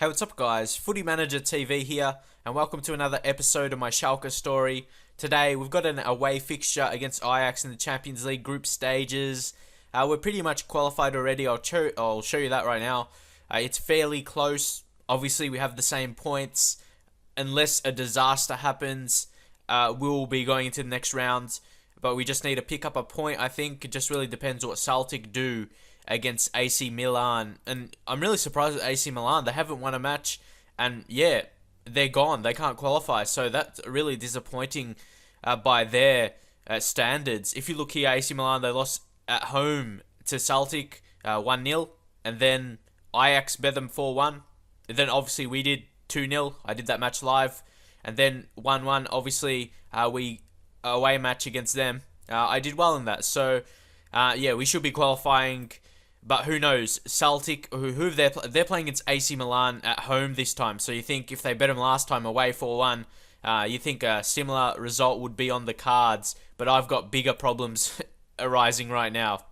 Hey, what's up guys? Footy Manager TV here, and welcome to another episode of my Schalke story. Today, we've got an away fixture against Ajax in the Champions League group stages. We're pretty much qualified already. I'll show you that right now. It's fairly close. Obviously, we have the same points. Unless a disaster happens, we'll be going into the next round. But we just need to pick up a point, I think. It just really depends what Celtic do against AC Milan. And I'm really surprised at AC Milan. They haven't won a match. And yeah, they're gone. They can't qualify. So that's really disappointing by their standards. If you look here, AC Milan, they lost at home to Celtic 1-0. And then Ajax bet them 4-1. And then obviously we did 2-0. I did that match live. And then 1-1, obviously, we away match against them. I did well in that. So, yeah, we should be qualifying. But who knows? Celtic, who they're playing against AC Milan at home this time. So you think if they bet them last time away 4-1, you think a similar result would be on the cards. But I've got bigger problems arising right now.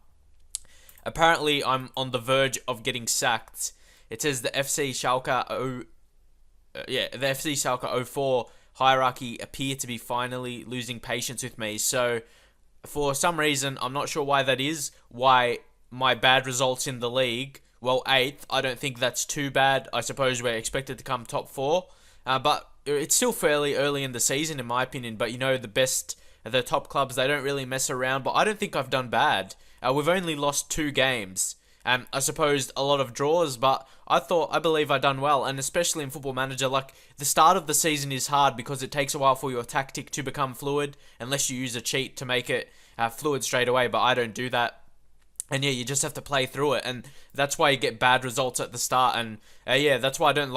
Apparently, I'm on the verge of getting sacked. It says the FC Schalke the FC Schalke 04 hierarchy appear to be finally losing patience with me. So, for some reason, I'm not sure why that is. Why my bad results in the league, well, 8th, I don't think that's too bad. I suppose we're expected to come top 4. But it's still fairly early in the season, in my opinion. But, you know, the top clubs, they don't really mess around. But I don't think I've done bad. We've only lost 2 games. I suppose a lot of draws, but I believe I've done well, and especially in Football Manager, like, the start of the season is hard because it takes a while for your tactic to become fluid, unless you use a cheat to make it fluid straight away, but I don't do that. And yeah, you just have to play through it, and that's why you get bad results at the start, and yeah, that's why I don't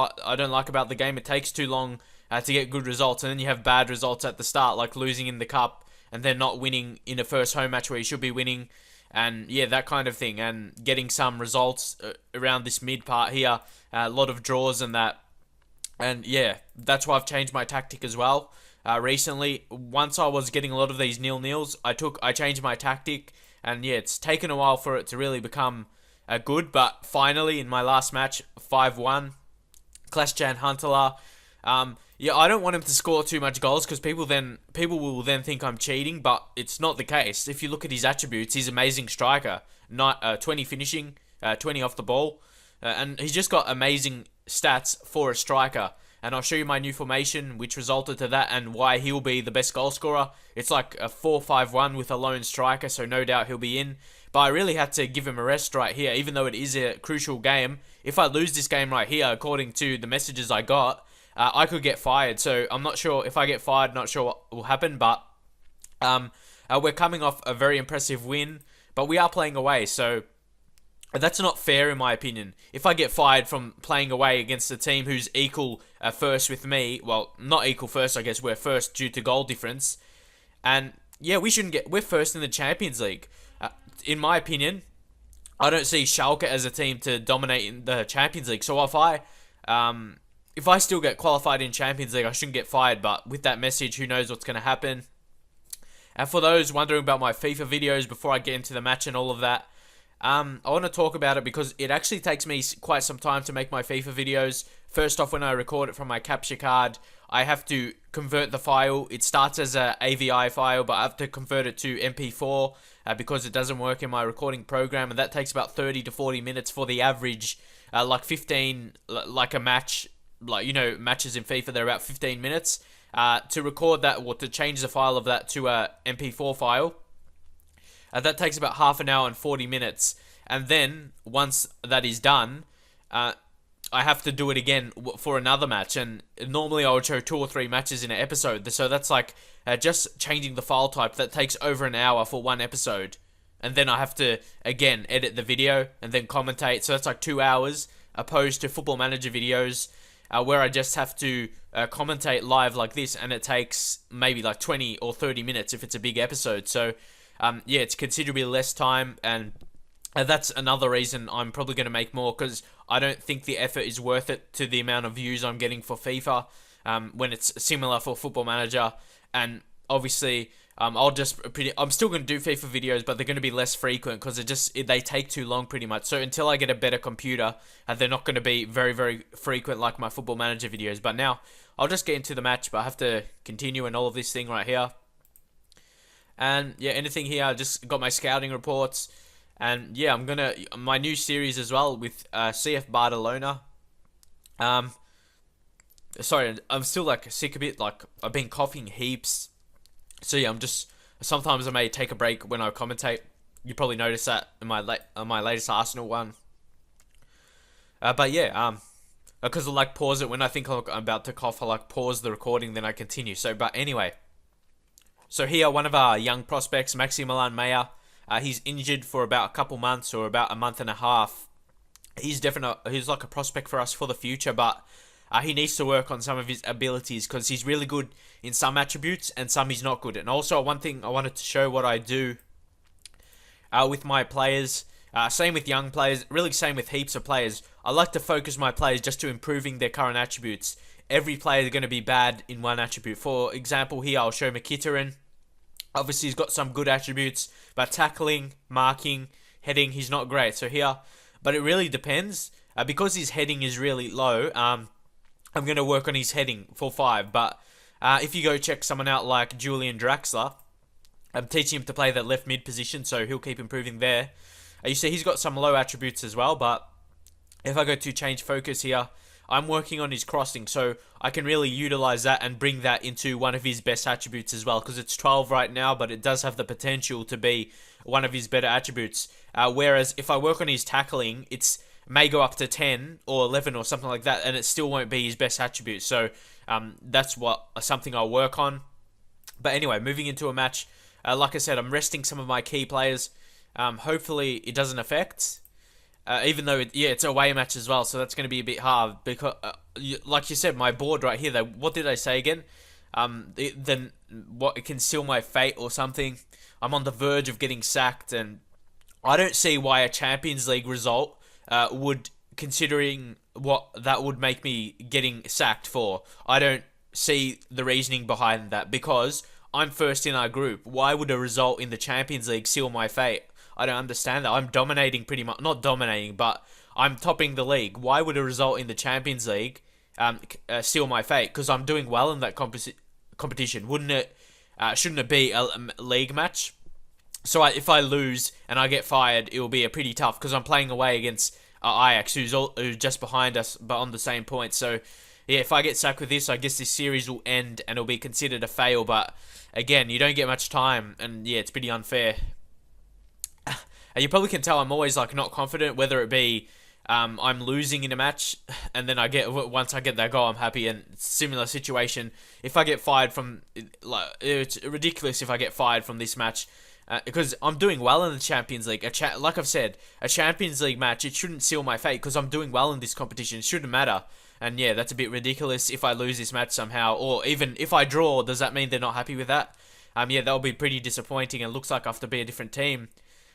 like about the game. It takes too long to get good results, and then you have bad results at the start, like losing in the cup, and then not winning in the first home match where you should be winning. And yeah, that kind of thing, and getting some results around this mid part here, a lot of draws and that. And yeah, that's why I've changed my tactic as well. Recently, once I was getting a lot of these 0-0s, I changed my tactic, and yeah, it's taken a while for it to really become good. But finally, in my last match, 5-1, Klaas-Jan Huntelaar. Yeah, I don't want him to score too much goals because people will then think I'm cheating, but it's not the case. If you look at his attributes, he's an amazing striker. 20 finishing, 20 off the ball, and he's just got amazing stats for a striker. And I'll show you my new formation, which resulted to that, and why he'll be the best goal scorer. It's like a 4-5-1 with a lone striker, so no doubt he'll be in. But I really had to give him a rest right here, even though it is a crucial game. If I lose this game right here, according to the messages I got, I could get fired. So I'm not sure if I get fired, not sure what will happen. But we're coming off a very impressive win, but we are playing away. So that's not fair in my opinion. If I get fired from playing away against a team who's equal first with me, well, not equal first, I guess we're first due to goal difference. And yeah, we're first in the Champions League. In my opinion, I don't see Schalke as a team to dominate in the Champions League. So if I still get qualified in Champions League, I shouldn't get fired, but with that message, who knows what's going to happen. And for those wondering about my FIFA videos before I get into the match and all of that, I want to talk about it because it actually takes me quite some time to make my FIFA videos. First off, when I record it from my capture card, I have to convert the file. It starts as a AVI file, but I have to convert it to MP4 because it doesn't work in my recording program, and that takes about 30 to 40 minutes for the average, like 15, like a match. Like, you know, matches in FIFA, they're about 15 minutes. To record that, or to change the file of that to a MP4 file, that takes about half an hour and 40 minutes. And then, once that is done, I have to do it again for another match. And normally I would show 2 or 3 matches in an episode. So that's like just changing the file type. That takes over an hour for one episode. And then I have to, again, edit the video and then commentate. So that's like 2 hours, opposed to Football Manager videos, where I just have to commentate live like this, and it takes maybe like 20 or 30 minutes if it's a big episode. So, yeah, it's considerably less time, and that's another reason I'm probably going to make more, because I don't think the effort is worth it to the amount of views I'm getting for FIFA, when it's similar for Football Manager. And obviously, I'm still gonna do FIFA videos, but they're gonna be less frequent because they take too long pretty much. So until I get a better computer, they're not gonna be very frequent like my Football Manager videos. But now I'll just get into the match, but I have to continue and all of this thing right here. And yeah, anything here, I just got my scouting reports. And yeah, my new series as well with CF Barcelona. Sorry, I'm still like sick a bit, like I've been coughing heaps. So yeah, sometimes I may take a break when I commentate. You probably noticed that in my latest Arsenal one. But yeah, because I like pause it when I think I'm about to cough. I like pause the recording, then I continue. So, but anyway, so here one of our young prospects, Maximilian Meyer. He's injured for about a couple months or about a month and a half. He's like a prospect for us for the future, but he needs to work on some of his abilities because he's really good in some attributes and some he's not good. And also one thing I wanted to show what I do with my players, same with young players, really same with heaps of players. I like to focus my players just to improving their current attributes. Every player is going to be bad in one attribute. For example, here I'll show Mkhitaryan. Obviously, he's got some good attributes, but tackling, marking, heading, he's not great. So here, but it really depends. Because his heading is really low, I'm going to work on his heading for 5. But if you go check someone out like Julian Draxler, I'm teaching him to play that left mid position, so he'll keep improving there. You see he's got some low attributes as well, but if I go to change focus here, I'm working on his crossing, so I can really utilize that and bring that into one of his best attributes as well, because it's 12 right now, but it does have the potential to be one of his better attributes. Whereas if I work on his tackling, it may go up to 10 or 11 or something like that, and it still won't be his best attribute. So that's something I'll work on. But anyway, moving into a match, like I said, I'm resting some of my key players. Hopefully it doesn't affect. Even though it's a away match as well, so that's going to be a bit hard because, like you said, my board right here. What did I say again? It can seal my fate or something. I'm on the verge of getting sacked, and I don't see why a Champions League result would, considering what that would make me getting sacked for. I don't see the reasoning behind that because I'm first in our group. Why would a result in the Champions League seal my fate? I don't understand that. I'm dominating pretty much. Not dominating, but I'm topping the league. Why would a result in the Champions League seal my fate? Because I'm doing well in that competition. Wouldn't it? Shouldn't it be a league match? So if I lose and I get fired, it will be a pretty tough because I'm playing away against Ajax, who's just behind us, but on the same point. So yeah, if I get sacked with this, I guess this series will end and it'll be considered a fail. But again, you don't get much time, and yeah, it's pretty unfair. You probably can tell I'm always like not confident, whether it be I'm losing in a match and then once I get that goal I'm happy, and similar situation if I get fired from, like, it's ridiculous if I get fired from this match because I'm doing well in the Champions League. Like I've said, a Champions League match, it shouldn't seal my fate because I'm doing well in this competition. It shouldn't matter. And yeah, that's a bit ridiculous if I lose this match somehow, or even if I draw, does that mean they're not happy with that? Yeah, that'll be pretty disappointing, and it looks like I have to be a different team.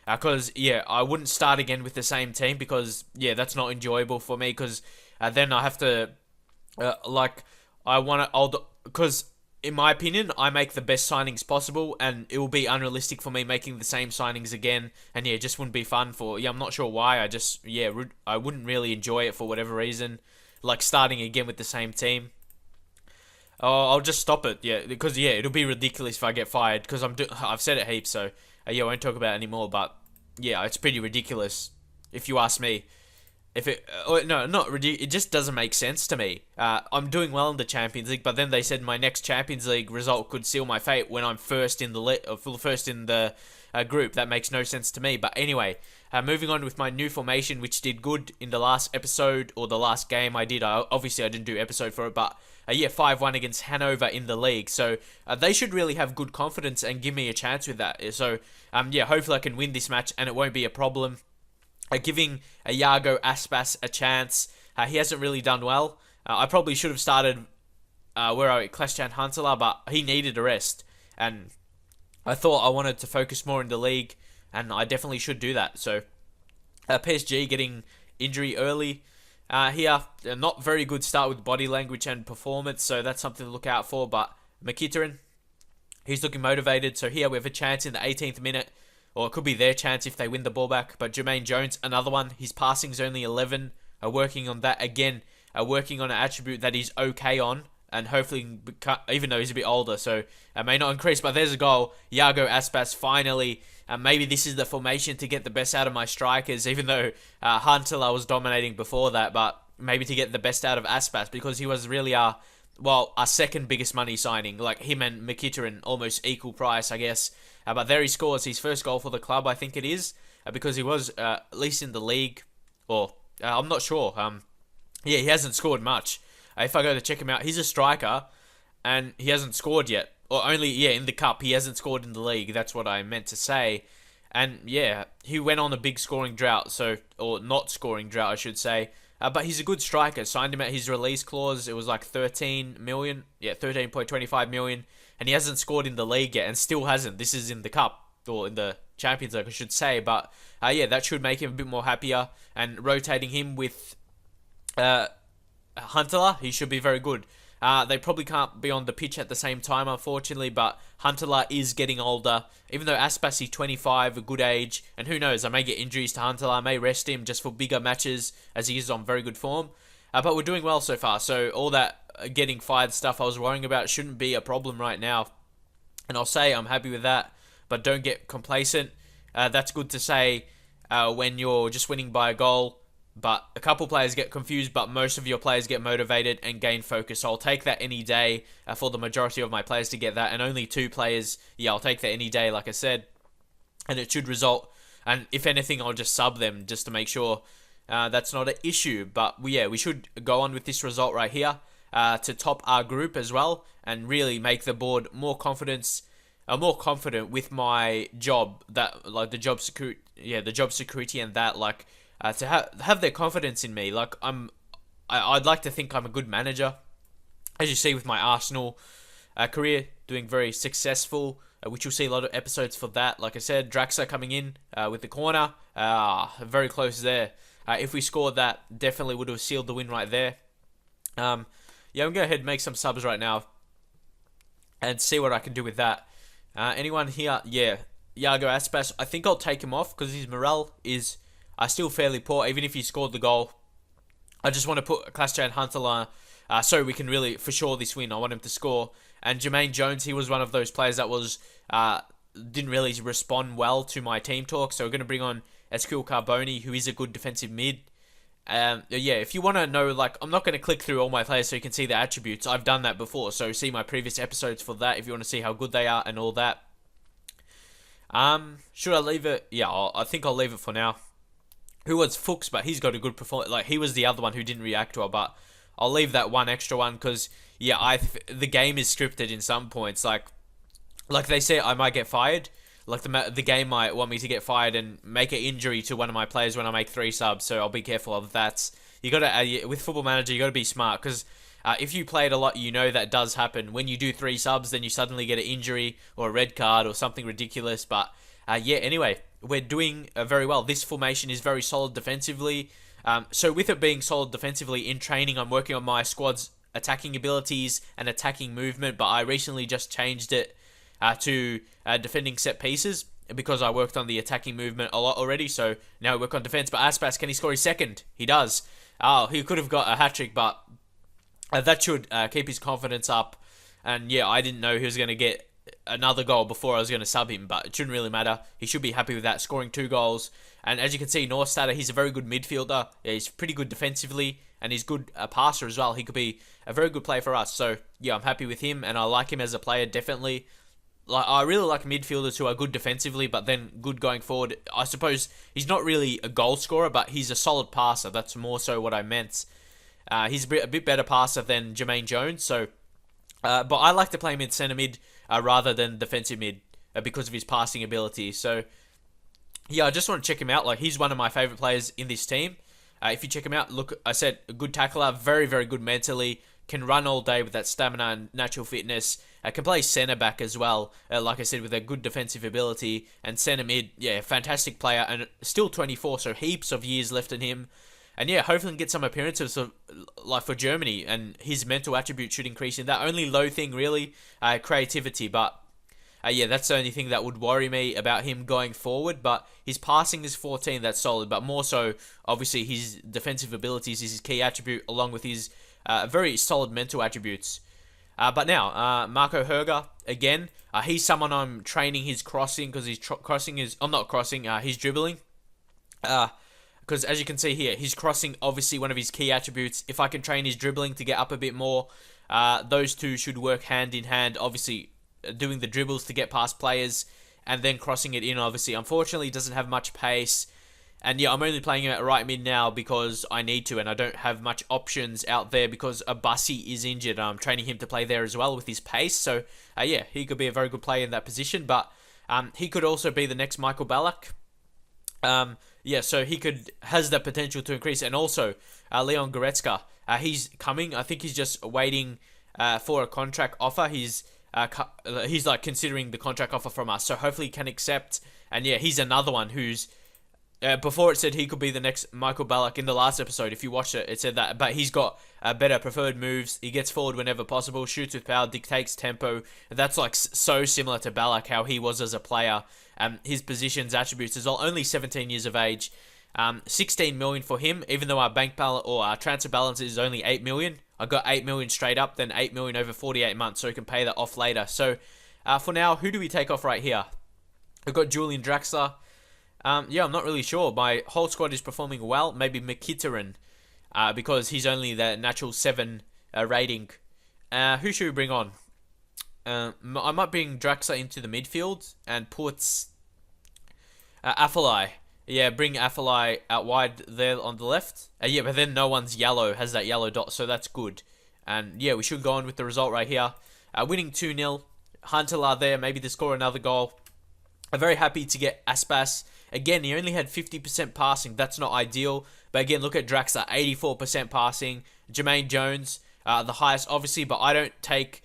Because, yeah, I wouldn't start again with the same team because, yeah, that's not enjoyable for me because then I have to, because in my opinion, I make the best signings possible and it will be unrealistic for me making the same signings again, and yeah, it just wouldn't be fun I'm not sure why, I wouldn't really enjoy it for whatever reason, like starting again with the same team. I'll just stop it, because, it'll be ridiculous if I get fired because I've said it heaps, so... I won't talk about it anymore, but yeah, it's pretty ridiculous if you ask me. It just doesn't make sense to me. I'm doing well in the Champions League, but then they said my next Champions League result could seal my fate when I'm first in the group. That makes no sense to me. But anyway, moving on with my new formation, which did good in the last episode or the last game I did. Obviously I didn't do episode for it, but 5-1 against Hanover in the league. So they should really have good confidence and give me a chance with that. So hopefully I can win this match and it won't be a problem. Giving Iago Aspas a chance. He hasn't really done well. I probably should have started Klaas-Jan Huntelaar, but he needed a rest. And I thought I wanted to focus more in the league, and I definitely should do that. So PSG getting injury early. Here, not very good start with body language and performance, so that's something to look out for. But Mkhitaryan, He's looking motivated. So here we have a chance in the 18th minute, or it could be their chance if they win the ball back. But Jermaine Jones, another one. His passing's only 11. Working on that again. Working on an attribute that he's okay on. And hopefully, even though he's a bit older, so it may not increase. But there's a goal. Iago Aspas finally. Maybe this is the formation to get the best out of my strikers, even though Huntelaar was dominating before that. But maybe to get the best out of Aspas, because he was really our second biggest money signing. Like him and Mkhitaryan, almost equal price, I guess. But there he scores his first goal for the club, I think it is. Because he was, at least in the league, or I'm not sure. Yeah, he hasn't scored much. If I go to check him out, he's a striker, and he hasn't scored yet. Or only, yeah, in the cup. He hasn't scored in the league. That's what I meant to say. And, yeah, he went on a big scoring drought, or not scoring drought, I should say. But he's a good striker. Signed him at his release clause. It was like 13 million. Yeah, 13.25 million. And he hasn't scored in the league yet, and still hasn't. This is in the cup, or in the Champions League, I should say. But, yeah, that should make him a bit more happier. And rotating him with Huntelaar, he should be very good. They probably can't be on the pitch at the same time, unfortunately, but Huntelaar is getting older. Even though Aspas is 25, a good age, and who knows, I may get injuries to Huntelaar, I may rest him just for bigger matches, as he is on very good form. But we're doing well so far, so all that getting fired stuff I was worrying about shouldn't be a problem right now. And I'll say I'm happy with that, but don't get complacent. That's good to say when you're just winning by a goal. But a couple players get confused, but most of your players get motivated and gain focus. So I'll take that any day for the majority of my players to get that. And only 2 players, yeah, I'll take that any day, like I said. And it should result. And if anything, I'll just sub them just to make sure that's not an issue. But yeah, we should go on with this result right here to top our group as well. And really make the board more confident with my job. That, like, the job security, yeah, the job security and that, like... to have their confidence in me. Like, I'd like to think I'm a good manager. As you see with my Arsenal career, doing very successful, which you'll see a lot of episodes for that. Like I said, Draxler coming in with the corner, very close there. If we scored that, definitely would have sealed the win right there. Yeah, I'm going to go ahead and make some subs right now and see what I can do with that. Anyone here? Yeah, Iago Aspas. I think I'll take him off because his morale is... still fairly poor, even if he scored the goal. I just want to put Klaas-Jan Huntelaar so we can really, for sure, this win. I want him to score. And Jermaine Jones, he was one of those players that was didn't really respond well to my team talk. So we're going to bring on Esquil Carboni, who is a good defensive mid. Yeah, if you want to know, like, I'm not going to click through all my players so you can see the attributes. I've done that before, so see my previous episodes for that if you want to see how good they are and all that. Should I leave it? Yeah, I think I'll leave it for now. Who was Fuchs, but he's got a good performance. Like, he was the other one who didn't react well, but I'll leave that one extra one because, yeah, the game is scripted in some points. Like they say, I might get fired. Like, the game might want me to get fired and make an injury to one of my players when I make 3 subs, so I'll be careful of that. You gotta, with Football Manager, you gotta be smart because if you play it a lot, you know that does happen. When you do 3 subs, then you suddenly get an injury or a red card or something ridiculous, but... yeah, anyway, we're doing very well. This formation is very solid defensively. So with it being solid defensively, in training, I'm working on my squad's attacking abilities and attacking movement, but I recently just changed it to defending set pieces because I worked on the attacking movement a lot already, so now we work on defense. But Aspas, can he score his second? He does. Oh, he could have got a hat-trick, but that should keep his confidence up. And yeah, I didn't know he was going to get another goal before I was going to sub him, but it shouldn't really matter. He should be happy with that, scoring 2 goals. And as you can see, Norstadter, he's a very good midfielder. Yeah, he's pretty good defensively, and he's good passer as well. He could be a very good player for us. So, yeah, I'm happy with him, and I like him as a player, definitely. Like, I really like midfielders who are good defensively, but then good going forward. I suppose he's not really a goal scorer, but he's a solid passer. That's more so what I meant. He's a bit better passer than Jermaine Jones, so... but I like to play him in centre mid rather than defensive mid because of his passing ability. So, yeah, I just want to check him out. Like, he's one of my favourite players in this team. If you check him out, look, I said, a good tackler, very, very good mentally, can run all day with that stamina and natural fitness, can play centre back as well, like I said, with a good defensive ability, and centre mid, yeah, fantastic player, and still 24, so heaps of years left in him. And yeah, hopefully get some appearances like for Germany, and his mental attribute should increase in that. Only low thing really, creativity. But Yeah, that's the only thing that would worry me about him going forward. But his passing is 14, that's solid. But more so, obviously, his defensive abilities is his key attribute, along with his very solid mental attributes. But now, Marco Herger, again, he's someone I'm training his crossing, because his crossing is... I'm not crossing, he's dribbling. Because as you can see here, his crossing, obviously one of his key attributes. If I can train his dribbling to get up a bit more, those two should work hand in hand. Obviously, doing the dribbles to get past players, and then crossing it in, obviously. Unfortunately, he doesn't have much pace. And yeah, I'm only playing him at right mid now because I need to, and I don't have much options out there because Abassi is injured. I'm training him to play there as well with his pace. So yeah, he could be a very good player in that position, but he could also be the next Michael Ballack. Yeah, so he has the potential to increase. And also, Leon Goretzka, he's coming. I think he's just waiting for a contract offer. He's like considering the contract offer from us, so hopefully he can accept. And yeah, he's another one who's before it said he could be the next Michael Ballack in the last episode. If you watched it, it said that. But he's got better preferred moves. He gets forward whenever possible, shoots with power, dictates tempo. That's like so similar to Ballack, how he was as a player. His positions, attributes as well. Only 17 years of age. 16 million for him, even though our bank balance or our transfer balance is only 8 million. I got 8 million straight up, then 8 million over 48 months, so we can pay that off later. So for now, who do we take off right here? We've got Julian Draxler. Yeah, I'm not really sure. My whole squad is performing well. Maybe Mkhitaryan, because he's only the natural 7 rating. Who should we bring on? I might bring Draxler into the midfield and put Afellay. Yeah, bring Afellay out wide there on the left. Yeah, but then no one's yellow, has that yellow dot, so that's good. And yeah, we should go on with the result right here. Winning 2-0. Huntelaar there, maybe to score another goal. I'm very happy to get Aspas. Again, he only had 50% passing. That's not ideal. But again, look at Draxler, 84% passing. Jermaine Jones, the highest, obviously. But I don't take...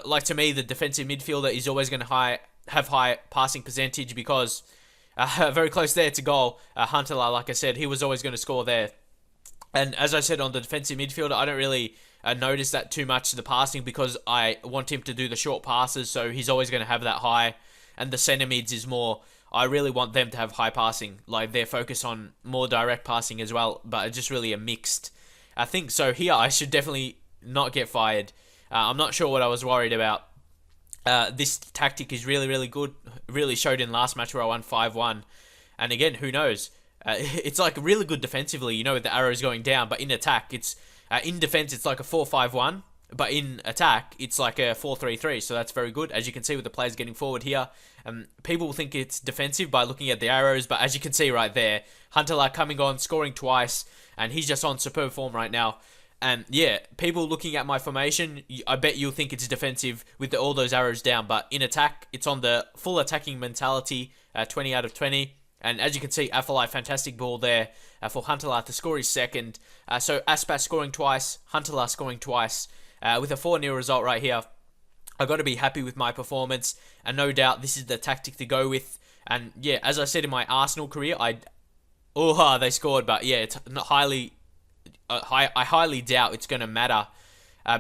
like, to me, the defensive midfielder is always going to have high passing percentage because... very close there to goal. Huntelaar, like I said, he was always going to score there. And as I said, on the defensive midfielder, I don't really notice that too much, the passing, because I want him to do the short passes, so he's always going to have that high. And the centre mids is more... I really want them to have high passing, like their focus on more direct passing as well, but it's just really a mixed. I think so here I should definitely not get fired. I'm not sure what I was worried about. This tactic is really, really good. Really showed in last match where I won 5-1. And again, who knows? It's like really good defensively, you know, with the arrows going down, but in attack, it's in defense, it's like a 4-5-1. But in attack, it's like a 4-3-3, so that's very good. As you can see with the players getting forward here, people will think it's defensive by looking at the arrows, but as you can see right there, Huntelaar coming on, scoring twice, and he's just on superb form right now. And yeah, people looking at my formation, I bet you'll think it's defensive with all those arrows down, but in attack, it's on the full attacking mentality, 20 out of 20. And as you can see, Afellay, fantastic ball there for Huntelaar to score his second. So Aspas scoring twice, Huntelaar scoring twice. With a 4-0 result right here, I've got to be happy with my performance, and no doubt this is the tactic to go with. And yeah, as I said in my Arsenal career, they scored, but yeah, it's not highly. I highly doubt it's going to matter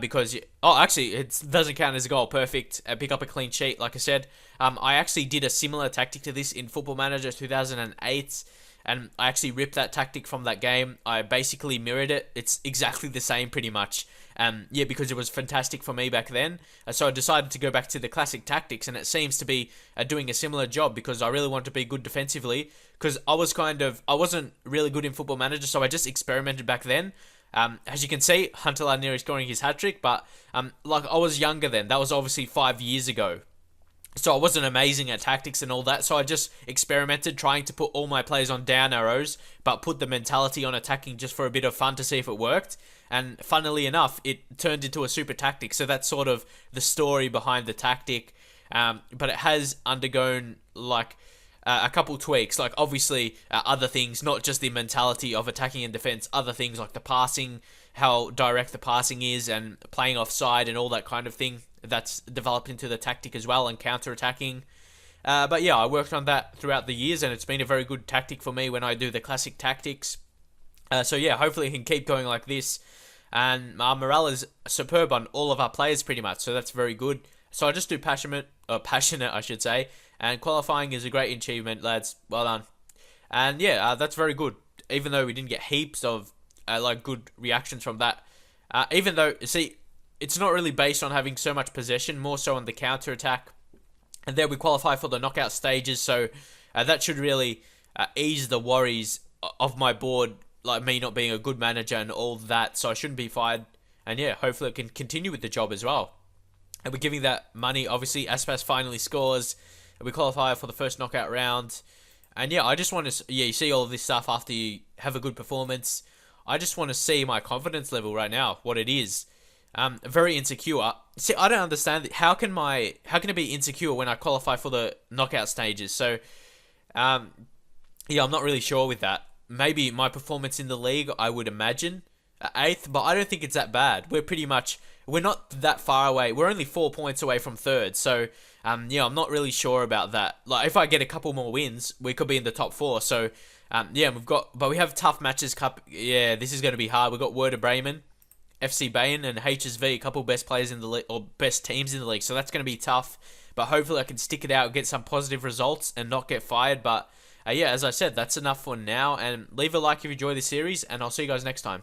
because actually it doesn't count as a goal. Perfect. Pick up a clean sheet, like I said. I actually did a similar tactic to this in Football Manager 2008. And I actually ripped that tactic from that game. I basically mirrored it. It's exactly the same pretty much. Yeah, because it was fantastic for me back then. So I decided to go back to the classic tactics, and it seems to be doing a similar job because I really want to be good defensively. Because I wasn't really good in Football Manager, so I just experimented back then. As you can see, Huntelaar nearly scoring his hat-trick, but like I was younger then. That was obviously 5 years ago. So I wasn't amazing at tactics and all that, so I just experimented trying to put all my players on down arrows, but put the mentality on attacking just for a bit of fun to see if it worked. And funnily enough, it turned into a super tactic, so that's sort of the story behind the tactic. But it has undergone like a couple tweaks, like obviously other things, not just the mentality of attacking and defense, other things like the passing, how direct the passing is, and playing offside and all that kind of thing. That's developed into the tactic as well, and counter-attacking. But yeah, I worked on that throughout the years, and it's been a very good tactic for me when I do the classic tactics. So yeah, hopefully I can keep going like this. And our morale is superb on all of our players pretty much, so that's very good. So I just do passionate, passionate, I should say. And qualifying is a great achievement, lads. Well done. And yeah, that's very good. Even though we didn't get heaps of like good reactions from that. Even though, see, it's not really based on having so much possession, more so on the counter attack. And then we qualify for the knockout stages, so that should really ease the worries of my board, like me not being a good manager and all that. So I shouldn't be fired. And yeah, hopefully I can continue with the job as well. And we're giving that money, obviously. Aspas finally scores. And we qualify for the first knockout round. And yeah, I just want to... Yeah, you see all of this stuff after you have a good performance. I just want to see my confidence level right now, what it is. Very insecure. See, I don't understand. How can it be insecure when I qualify for the knockout stages? So, yeah, I'm not really sure with that. Maybe my performance in the league, I would imagine, 8th, but I don't think it's that bad. We're not that far away. We're only 4 points away from 3rd. So, yeah, I'm not really sure about that. Like, if I get a couple more wins, we could be in the top 4. So, yeah, we have tough matches. Yeah, this is going to be hard. We've got Werder Bremen, FC Bayern, and HSV, a couple best players in the league, or best teams in the league. So that's going to be tough. But hopefully I can stick it out, get some positive results, and not get fired. But yeah, as I said, that's enough for now. And leave a like if you enjoy this series, and I'll see you guys next time.